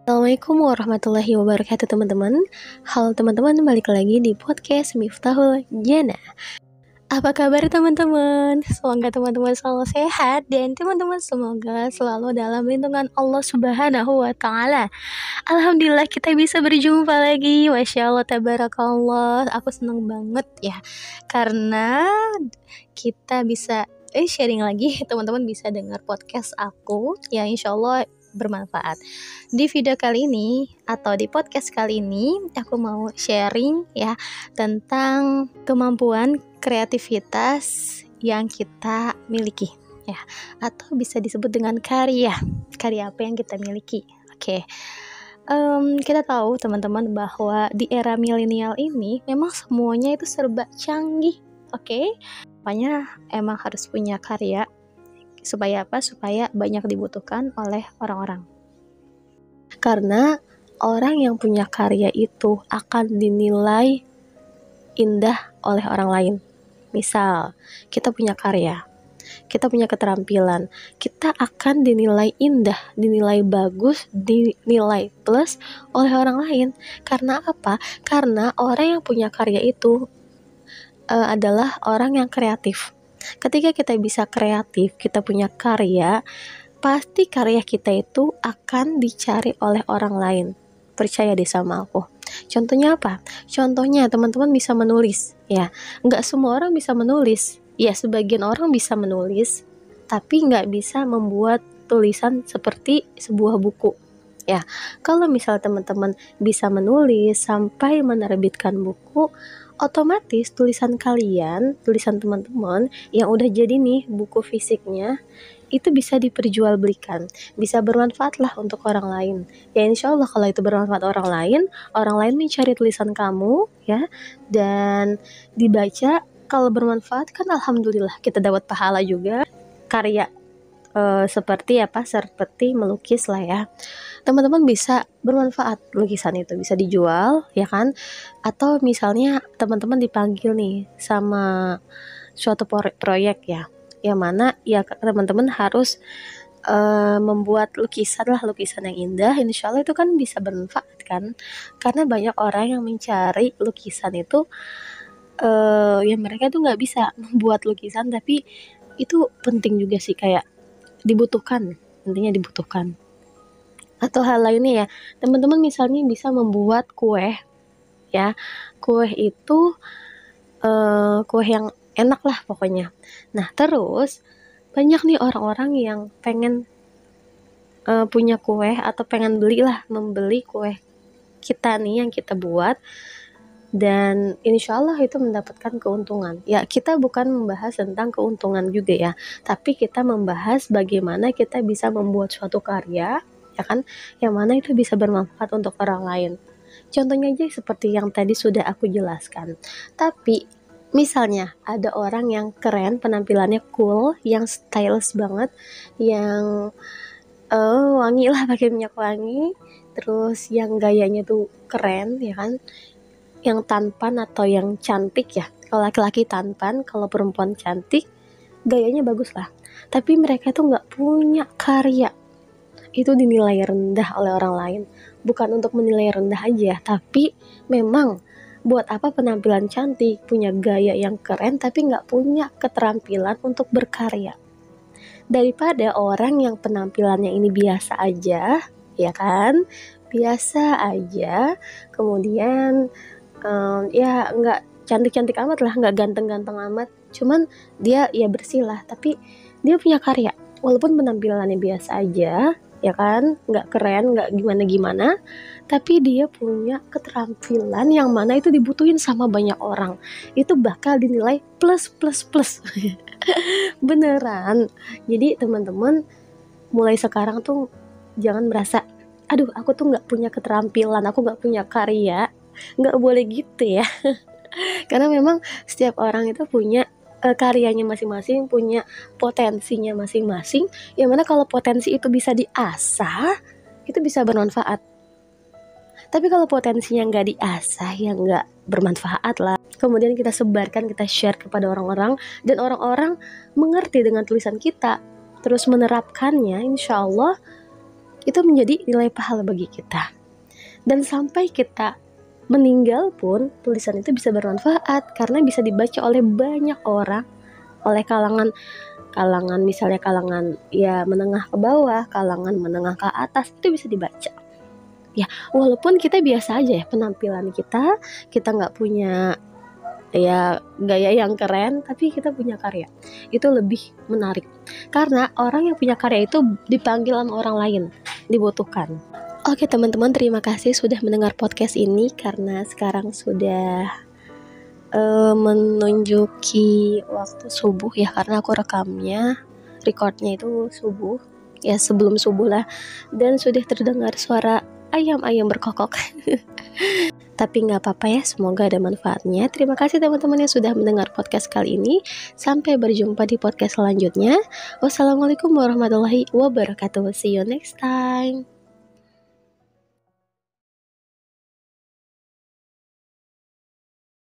Assalamualaikum warahmatullahi wabarakatuh teman-teman. Halo teman-teman, balik lagi di podcast Miftahul Jannah. Apa kabar teman-teman? Semoga teman-teman selalu sehat dan teman-teman semoga selalu dalam lindungan Allah Subhanahu wa taala. Alhamdulillah kita bisa berjumpa lagi. Masya Allah, tabarakallah. Aku senang banget ya karena kita bisa sharing lagi. Teman-teman bisa dengar podcast aku ya, insya Allah bermanfaat. Di video kali ini atau di podcast kali ini aku mau sharing ya tentang kemampuan kreativitas yang kita miliki ya, atau bisa disebut dengan karya apa yang kita miliki. Kita tahu teman-teman bahwa di era milenial ini memang semuanya itu serba canggih. Makanya emang harus punya karya. Supaya apa? Supaya banyak dibutuhkan oleh orang-orang. Karena orang yang punya karya itu akan dinilai indah oleh orang lain. Misal, kita punya karya, kita punya keterampilan, kita akan dinilai indah, dinilai bagus, dinilai plus oleh orang lain. Karena apa? Karena orang yang punya karya itu adalah orang yang kreatif. Ketika kita bisa kreatif, kita punya karya, pasti karya kita itu akan dicari oleh orang lain. Percaya deh sama aku. Contohnya apa? Contohnya teman-teman bisa menulis ya. Nggak semua orang bisa menulis. Ya, sebagian orang bisa menulis, tapi nggak bisa membuat tulisan seperti sebuah buku. Ya, kalau misal teman-teman bisa menulis sampai menerbitkan buku, otomatis tulisan kalian, tulisan teman-teman yang udah jadi nih buku fisiknya, itu bisa diperjualbelikan, bisa bermanfaat lah untuk orang lain. Ya insya Allah kalau itu bermanfaat orang lain mencari tulisan kamu ya, dan dibaca, kalau bermanfaat kan alhamdulillah kita dapat pahala juga. Karya seperti melukis lah ya, teman-teman bisa bermanfaat, lukisan itu bisa dijual ya kan, atau misalnya teman-teman dipanggil nih sama suatu proyek ya, yang mana ya teman-teman harus membuat lukisan yang indah. Insya Allah itu kan bisa bermanfaat kan, karena banyak orang yang mencari lukisan itu yang mereka tuh nggak bisa membuat lukisan, tapi itu penting juga sih, kayak dibutuhkan, intinya dibutuhkan. Atau hal lainnya ya, teman-teman misalnya bisa membuat kue ya, kue itu kue yang enak lah pokoknya. Nah terus banyak nih orang-orang yang pengen punya kue atau pengen membeli kue kita nih yang kita buat, dan insya Allah itu mendapatkan keuntungan. Ya kita bukan membahas tentang keuntungan juga ya, tapi kita membahas bagaimana kita bisa membuat suatu karya ya kan, yang mana itu bisa bermanfaat untuk orang lain. Contohnya aja seperti yang tadi sudah aku jelaskan. Tapi misalnya ada orang yang keren, penampilannya cool, yang stylish banget, yang wangi lah, pakai minyak wangi, terus yang gayanya tuh keren ya kan, yang tampan atau yang cantik ya. Kalau laki-laki tampan, kalau perempuan cantik, gayanya bagus lah. Tapi mereka tuh nggak punya karya. Itu dinilai rendah oleh orang lain. Bukan untuk menilai rendah aja, tapi memang buat apa penampilan cantik, punya gaya yang keren, tapi nggak punya keterampilan untuk berkarya. Daripada orang yang penampilannya ini biasa aja, ya kan? Biasa aja, kemudian ya nggak cantik-cantik amat lah, nggak ganteng-ganteng amat, cuman dia ya bersih lah, tapi dia punya karya walaupun penampilannya biasa aja ya kan, nggak keren, nggak gimana-gimana, tapi dia punya keterampilan yang mana itu dibutuhin sama banyak orang, itu bakal dinilai plus beneran. Jadi teman-teman mulai sekarang tuh jangan merasa aduh aku tuh nggak punya keterampilan, aku nggak punya karya. Nggak boleh gitu ya. Karena memang setiap orang itu punya karyanya masing-masing, punya potensinya masing-masing, yang mana kalau potensi itu bisa diasah, itu bisa bermanfaat. Tapi kalau potensinya nggak diasah, ya nggak bermanfaat lah. Kemudian kita sebarkan, kita share kepada orang-orang, dan orang-orang mengerti dengan tulisan kita, terus menerapkannya, insya Allah itu menjadi nilai pahala bagi kita. Dan sampai kita meninggal pun tulisan itu bisa bermanfaat karena bisa dibaca oleh banyak orang, oleh kalangan misalnya kalangan ya menengah ke bawah, kalangan menengah ke atas, itu bisa dibaca. Ya, walaupun kita biasa aja ya penampilan kita nggak punya ya gaya yang keren, tapi kita punya karya, itu lebih menarik karena orang yang punya karya itu dipanggil sama orang lain, dibutuhkan. Oke teman-teman, terima kasih sudah mendengar podcast ini karena sekarang sudah menunjuki waktu subuh ya, karena aku recordnya itu subuh ya, sebelum subuh lah, dan sudah terdengar suara ayam-ayam berkokok. Tapi nggak apa-apa ya, semoga ada manfaatnya. Terima kasih teman-teman yang sudah mendengar podcast kali ini. Sampai berjumpa di podcast selanjutnya. Wassalamualaikum warahmatullahi wabarakatuh. See you next time.